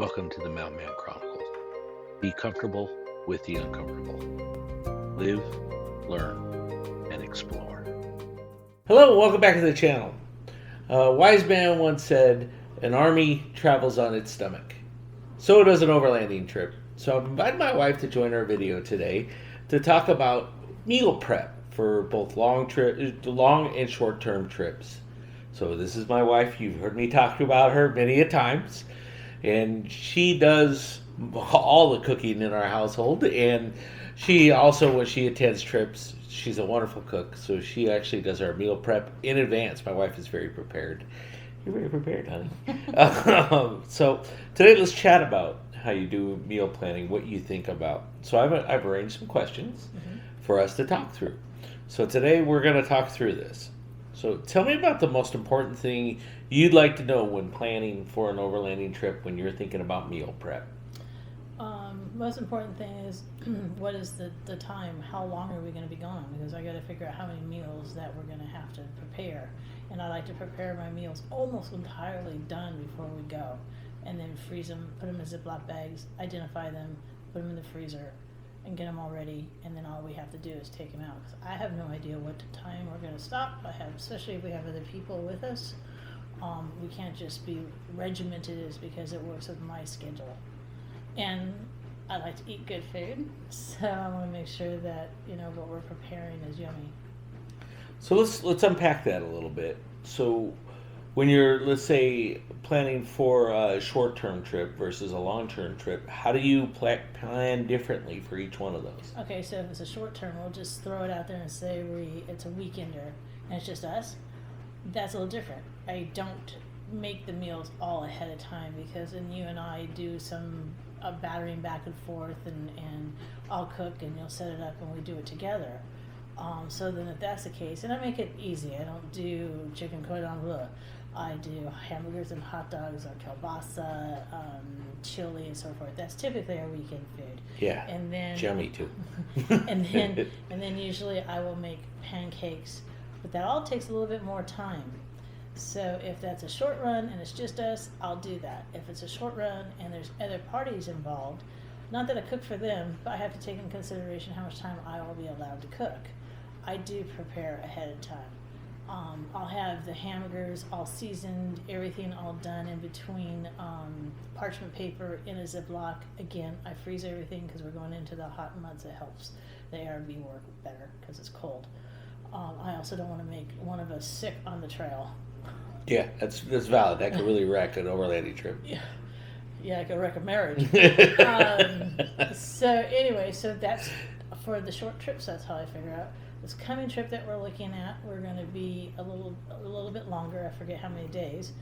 Welcome to the Mountain Man Chronicles. Be comfortable with the uncomfortable. Live, learn, and explore. Hello, welcome back to the channel. A wise man once said, an army travels on its stomach. So does an overlanding trip. So I've invited my wife to join our video today to talk about meal prep for both long and short-term trips. So this is my wife. You've heard me talk about her many a times. And she does all the cooking in our household. And she also, when she attends trips, she's a wonderful cook. So she actually does our meal prep in advance. My wife is very prepared. You're very prepared, honey. So today let's chat about how you do meal planning, what you think about. So I've arranged some questions for us to talk through. So today we're going to talk through this. So tell me about the most important thing you'd like to know when planning for an overlanding trip when you're thinking about meal prep. Most important thing is what is the time? How long are we going to be gone? Because I got to figure out how many meals that we're going to have to prepare. And I like to prepare my meals almost entirely done before we go. And then freeze them, put them in Ziploc bags, identify them, put them in the freezer, and get them all ready, and then all we have to do is take them out. Because I have no idea what time we're going to stop. Especially if we have other people with us, we can't just be regimented because it works with my schedule. And I like to eat good food, so I want to make sure that what we're preparing is yummy. So let's unpack that a little bit. So when you're, let's say, planning for a short-term trip versus a long-term trip, how do you plan differently for each one of those? Okay, so if it's a short-term, we'll just throw it out there and say it's a weekender and it's just us. That's a little different. I don't make the meals all ahead of time because then you and I do some battering back and forth and I'll cook and you'll set it up and we do it together. So then if that's the case, and I make it easy. I don't do chicken cordon bleu. I do hamburgers and hot dogs or kielbasa, chili and so forth. That's typically our weekend food. Yeah, and then yummy too. and then usually I will make pancakes, but that all takes a little bit more time. So if that's a short run and it's just us, I'll do that. If it's a short run and there's other parties involved, not that I cook for them, but I have to take into consideration how much time I will be allowed to cook. I do prepare ahead of time. I'll have the hamburgers all seasoned, everything all done in between parchment paper in a Ziploc. Again, I freeze everything because we're going into the hot months. It helps the ARB work better because it's cold. I also don't want to make one of us sick on the trail. Yeah, that's valid. That could really wreck an overlanding trip. Yeah, I could wreck a marriage. So that's for the short trips. That's how I figure out. This coming trip that we're looking at, we're going to be a little bit longer. I forget how many days,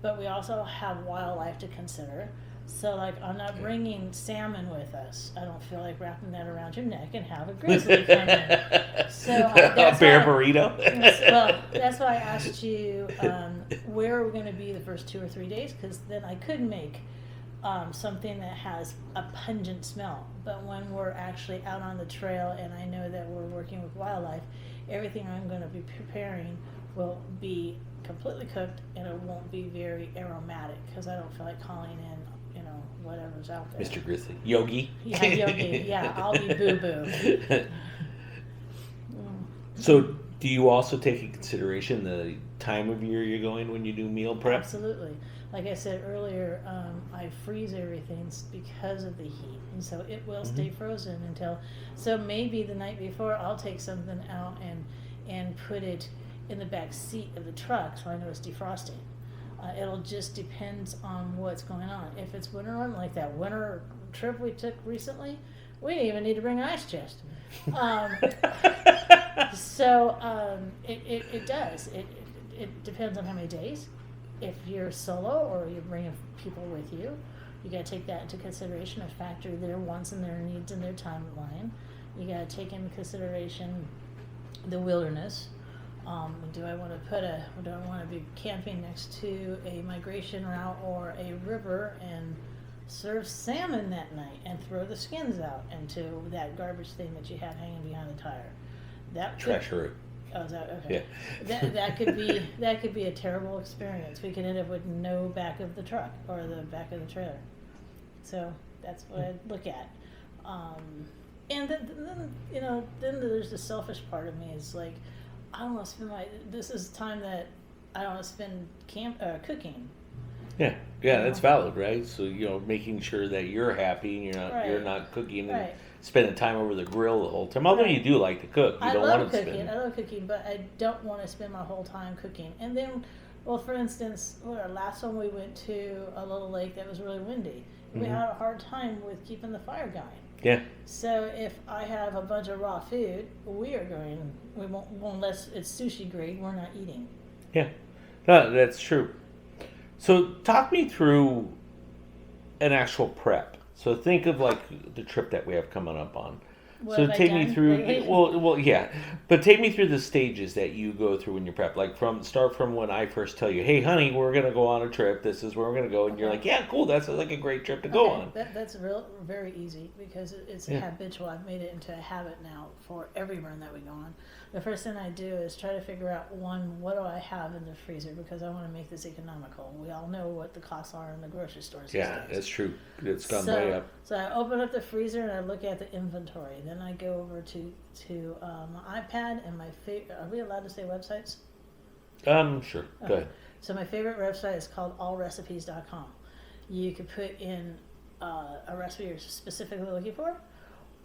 but we also have wildlife to consider. So, I'm not bringing salmon with us. I don't feel like wrapping that around your neck and have a grizzly come in. So a bear burrito. Well, that's why I asked you where are we going to be the first 2 or 3 days, because then I could make something that has a pungent smell. But when we're actually out on the trail and I know that we're working with wildlife, everything I'm going to be preparing will be completely cooked and it won't be very aromatic because I don't feel like calling in whatever's out there. Mr. Grizzly. Yogi. Yeah, Yogi. Yeah, I'll be boo-boo. So do you also take into consideration the time of year you're going when you do meal prep? Absolutely. Like I said earlier, I freeze everything because of the heat, and so it will stay frozen until. So maybe the night before, I'll take something out and put it in the back seat of the truck, so I know it's defrosting. It'll just depends on what's going on. If it's winter run, like that winter trip we took recently, we didn't even need to bring an ice chest. It does. It depends on how many days. If you're solo or you're bringing people with you, you got to take that into consideration and factor their wants and their needs and their timeline. You got to take into consideration the wilderness. Do I want to be camping next to a migration route or a river and serve salmon that night and throw the skins out into that garbage thing that you have hanging behind the tire? Trash route. Oh, is that okay? Yeah. That could be a terrible experience. We could end up with no back of the truck or the back of the trailer. So that's what I look at. And then there's the selfish part of me. Is like, I don't want to spend this is time that I don't want to spend cooking. Yeah, that's valid, right? So making sure that you're happy and you're not cooking and spending time over the grill the whole time. Although you do like to cook, you don't want to spend. I love cooking, but I don't want to spend my whole time cooking. And then, well, for instance, our last one we went to a little lake that was really windy. We had a hard time with keeping the fire going. Yeah. So if I have a bunch of raw food, we won't unless it's sushi grade, we're not eating. Yeah, no, that's true. So talk me through an actual prep. So think of like the trip that we have coming up on. What So have I take me done through. lately? Well, yeah, but take me through the stages that you go through when you prep. Like start from when I first tell you, "Hey, honey, we're gonna go on a trip. This is where we're gonna go," and you're like, "Yeah, cool. That's like a great trip to go on." That's very easy because it's habitual. I've made it into a habit now for every run that we go on. The first thing I do is try to figure out, one, what do I have in the freezer, because I want to make this economical. We all know what the costs are in the grocery stores these Yeah, days. that's true. It's gone way up. So I open up the freezer and I look at the inventory. Then I go over to my iPad and my favorite. Are we allowed to say websites? Sure. Go ahead. So my favorite website is called allrecipes.com. You could put in a recipe you're specifically looking for.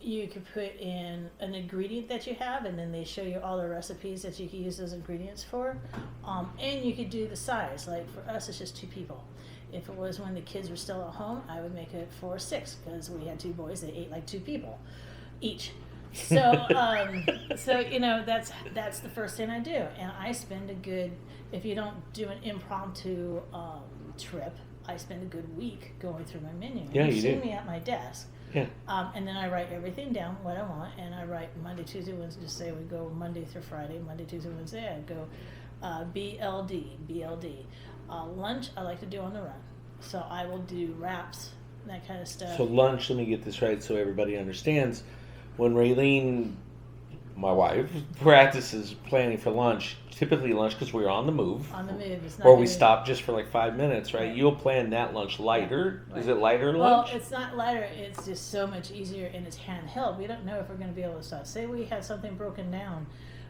You could put in an ingredient that you have, and then they show you all the recipes that you can use those ingredients for. And you could do the size. Like for us, it's just 2 people. If it was when the kids were still at home, I would make it for 6 because we had 2 boys. They ate like 2 people each. So, that's the first thing I do, and I spend a good. If you don't do an impromptu trip, I spend a good week going through my menu. Yeah, you you see do. me at my desk. Yeah. And then I write everything down, what I want, and I write Monday, Tuesday, Wednesday. Just say we go Monday through Friday. Monday, Tuesday, Wednesday, I go BLD. Lunch I like to do on the run, so I will do wraps, that kind of stuff. So lunch, let me get this right so everybody understands. When Raylene, my wife, practices planning for lunch, typically lunch because we're on the move. On the move, it's not. Or we stop just for like 5 minutes, right? You'll plan that lunch lighter. Right. Is it lighter lunch? Well, it's not lighter. It's just so much easier, and it's handheld. We don't know if we're going to be able to stop. Say we have something broken down.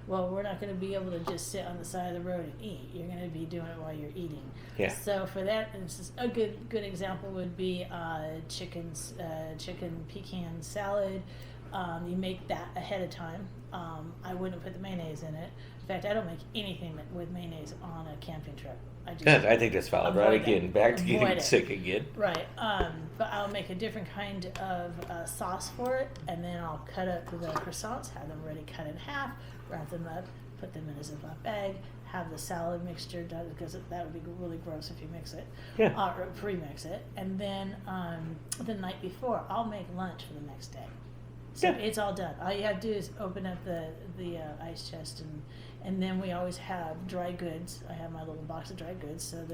Well, we're not going to be able to just sit on the side of the road and eat. You're going to be doing it while you're eating. Yeah. So for that, a good example would be chicken pecan salad. You make that ahead of time. I wouldn't put the mayonnaise in it. In fact, I don't make anything with mayonnaise on a camping trip. I think that's valid, right? Again, back to getting sick again. Right. But I'll make a different kind of sauce for it, and then I'll cut up the croissants, have them ready cut in half, wrap them up, put them in a Ziploc bag, have the salad mixture done, because that would be really gross if you mix it, or pre-mix it. And then the night before, I'll make lunch for the next day. So it's all done. All you have to do is open up the ice chest, and then we always have dry goods. I have my little box of dry goods. So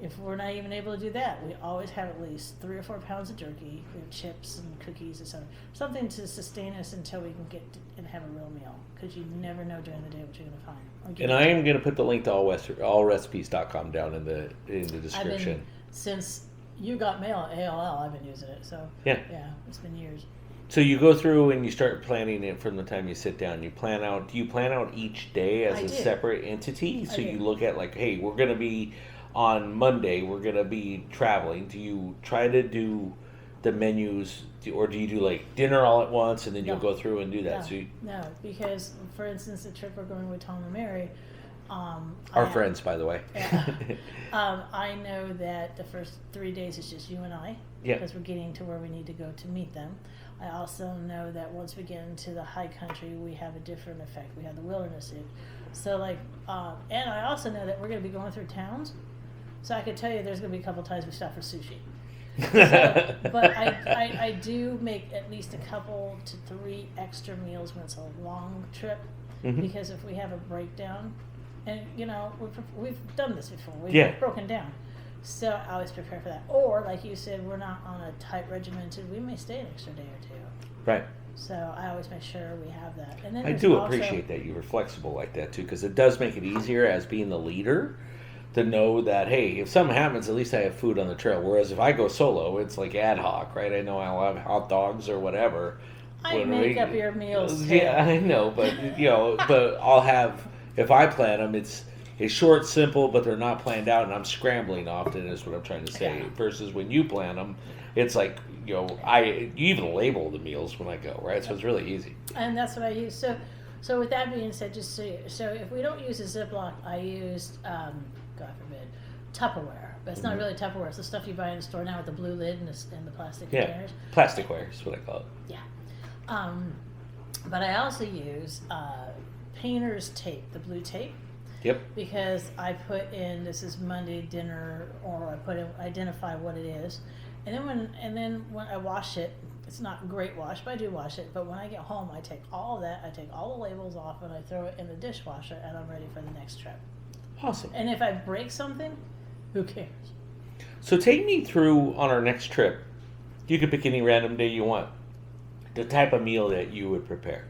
if we're not even able to do that, we always have at least 3 or 4 pounds of jerky. We have chips and cookies and something to sustain us until we can get and have a real meal. Because you never know during the day what you're going to find. And I am going to put the link to allrecipes.com down in the description. Since you got mail at AOL, I've been using it. So yeah, it's been years. So you go through and you start planning it from the time you sit down. Do you plan out each day as a separate entity? So you look at like, hey, we're going to be on Monday, we're going to be traveling. Do you try to do the menus, or do you do like dinner all at once and then you'll go through and do that? No, because for instance, the trip we're going with Tom and Mary, our friends, by the way. I know that the first 3 days is just you and I, because we're getting to where we need to go to meet them. I also know that once we get into the high country, we have a different effect. We have the wilderness suit. So and I also know that we're going to be going through towns. So I could tell you there's going to be a couple times we stop for sushi. But I do make at least a couple to 3 extra meals when it's a long trip, because if we have a breakdown, and we've done this before, we've broken down. So I always prepare for that. Or, like you said, we're not on a tight regimented. We may stay an extra day or 2. Right. So I always make sure we have that. And then I do appreciate that you were flexible like that too, because it does make it easier as being the leader to know that, hey, if something happens, at least I have food on the trail. Whereas if I go solo, it's like ad hoc, right? I know I'll have hot dogs or whatever. I make up your meals too. Yeah, I know, but but I'll have, if I plan them, it's short, simple, but they're not planned out, and I'm scrambling often. Is what I'm trying to say. Yeah. Versus when you plan them, it's like you even label the meals when I go, right? So it's really easy. And that's what I use. So with that being said, just so if we don't use a Ziploc, I used God forbid Tupperware. But it's not really Tupperware. It's the stuff you buy in the store now with the blue lid and the plastic containers. Plasticware is what I call it. Yeah. But I also use painter's tape, the blue tape. Yep. Because I put in, this is Monday dinner, or I put in, identify what it is, and then when I wash it, it's not a great wash, but I do wash it. But when I get home, I take all of that, I take all the labels off, and I throw it in the dishwasher, and I'm ready for the next trip. Awesome. And if I break something, who cares? So take me through on our next trip. You can pick any random day you want. The type of meal that you would prepare.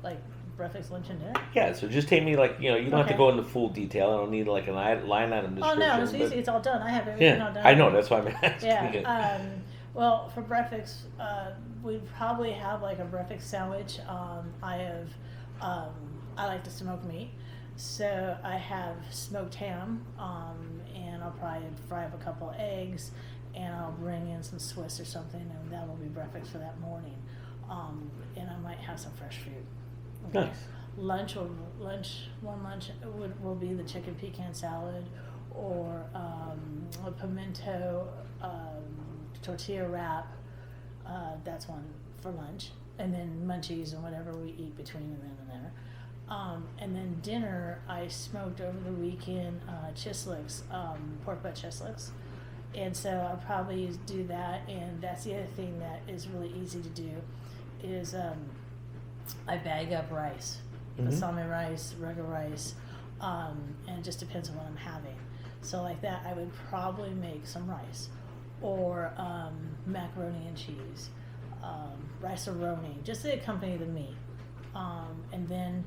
Like breakfast, lunch, and dinner? Yeah, so just take me you don't have to Okay. go into full detail. I don't need like a line item description. Oh no, it's easy. It's all done. I have everything all done. I know. That's why I'm asking. Yeah. Well, for breakfast, we probably have like a breakfast sandwich. I like to smoke meat, so I have smoked ham, and I'll probably fry up a couple of eggs, and I'll bring in some Swiss or something, and that will be breakfast for that morning. And I might have some fresh fruit. Okay. Nice. Lunch will be the chicken pecan salad, or a pimento tortilla wrap. That's one for lunch, and then munchies and whatever we eat between then and there. And then dinner, I smoked over the weekend chislicks, pork butt chislicks, and so I'll probably do that. And that's the other thing that is really easy to do, is I bag up rice, balsamic rice, regular rice, and it just depends on what I'm having. So like that, I would probably make some rice, or macaroni and cheese, rice-a-roni, just to accompany the meat. And then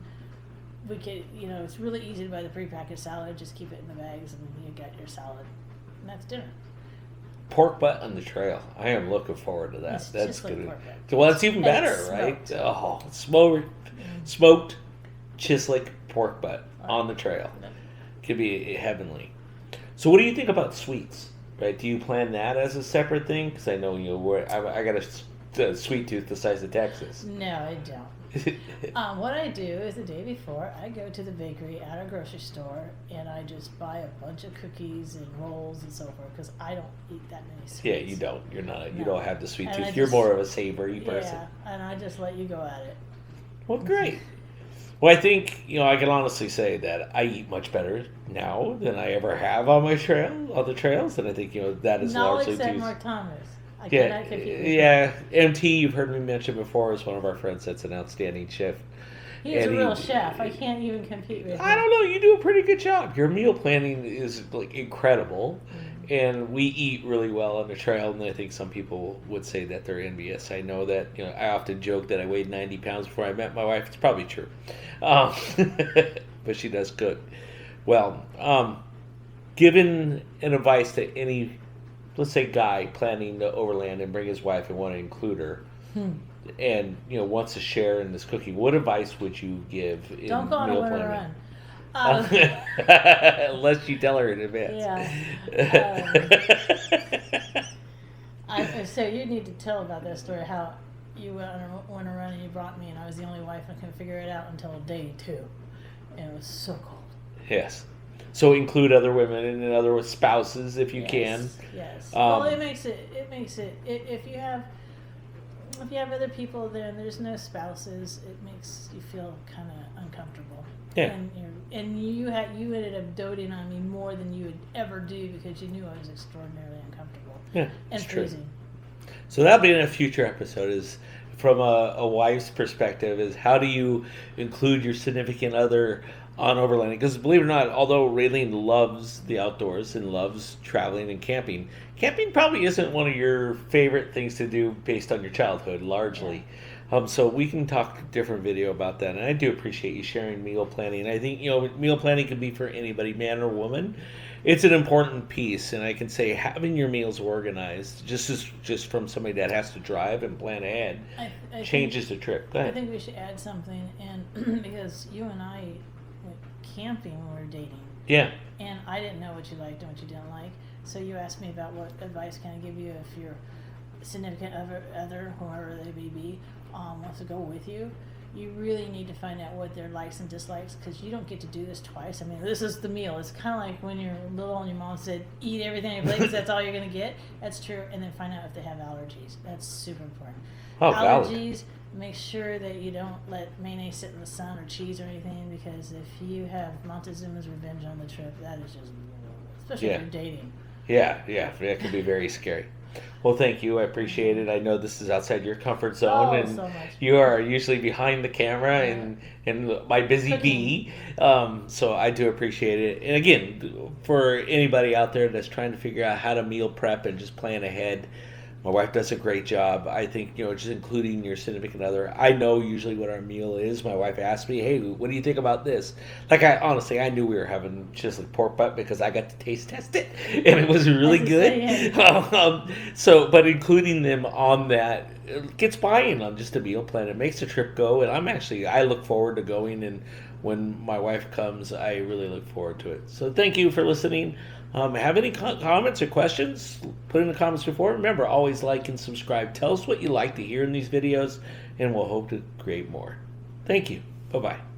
we could, it's really easy to buy the prepackaged salad. Just keep it in the bags, and you got your salad, and that's dinner. Pork butt on the trail. I am looking forward to that. It's That's just like good. pork butt. Well, it's even And better, it's right? smoked. Oh, smoked chislick pork butt on the trail. Could be heavenly. So, what do you think about sweets? Right? Do you plan that as a separate thing? Because I know I got a sweet tooth the size of Texas. No, I don't. What I do is the day before, I go to the bakery at our grocery store, and I just buy a bunch of cookies and rolls and so forth, because I don't eat that many sweets. Yeah, you don't. You're not. You don't have the sweet And tooth. I You're just- more of a savory person. Yeah, and I just let you go at it. Well, great. Well, I think I can honestly say that I eat much better now than I ever have on the trails, and I think that is No, largely except due. Mark Thomas. I Yeah, cannot compete with him. yeah. MT, you've heard me mention before, is one of our friends that's an outstanding chef. He is a and real chef. I can't even compete with him. I don't know. You do a pretty good job. Your meal planning is like incredible, and we eat really well on the trail. And I think some people would say that they're envious. I know that I often joke that I weighed 90 pounds before I met my wife. It's probably true, but she does cook well. Given an advice to any, let's say, guy planning to overland and bring his wife and want to include her, and wants to share in this cooking, what advice would you give in Don't go on a meal winter planning? run. Unless you tell her in advance. So you need to tell about that story, how you went on a run and you brought me, and I was the only wife and couldn't figure it out until day 2, and it was so cold. Yes. So include other women and other spouses if you can. Yes. Well, it makes it. If you have other people there and there's no spouses, it makes you feel kind of uncomfortable. Yeah. And you ended up doting on me more than you would ever do, because you knew I was extraordinarily uncomfortable. Yeah, And it's true. freezing. So that'll be in a future episode. Is from a wife's perspective, is how do you include your significant other on overlanding? Because believe it or not, although Raylene loves the outdoors and loves traveling and camping probably isn't one of your favorite things to do based on your childhood, largely. So we can talk a different video about that. And I do appreciate you sharing meal planning. I think meal planning can be for anybody, man or woman. it's an important piece, and I can say having your meals organized, just from somebody that has to drive and plan ahead, I changes the trip. Go I ahead. think we should add something, and because you and I went camping when we were dating, Yeah. and I didn't know what you liked and what you didn't like. So you asked me about what advice can I give you if your significant other, whoever they may be, wants to go with you. You really need to find out what their likes and dislikes, because you don't get to do this twice. I mean, this is the meal. It's kind of like when you're little and your mom said, eat everything on your plate because that's all you're going to get. That's true. And then find out if they have allergies. That's super important. Oh, valid. Allergies, make sure that you don't let mayonnaise sit in the sun or cheese or anything, because if you have Montezuma's revenge on the trip, that is just, especially if you're dating. Yeah, that can be very scary. Well, thank you. I appreciate it. I know this is outside your comfort zone, and so much. you are usually behind the camera and my busy bee. So I do appreciate it. And again, for anybody out there that's trying to figure out how to meal prep and just plan ahead, my wife does a great job. I think, just including your significant other. I know usually what our meal is. My wife asked me, hey, what do you think about this? Like, I knew we were having chiseled pork butt because I got to taste test it, and it was really good. But including them on that gets buy-in on just a meal plan. It makes the trip go, and I look forward to going, and when my wife comes, I really look forward to it. So thank you for listening. Have any comments or questions? Put in the comments before. Remember, always like and subscribe. Tell us what you like to hear in these videos, and we'll hope to create more. Thank you. Bye-bye.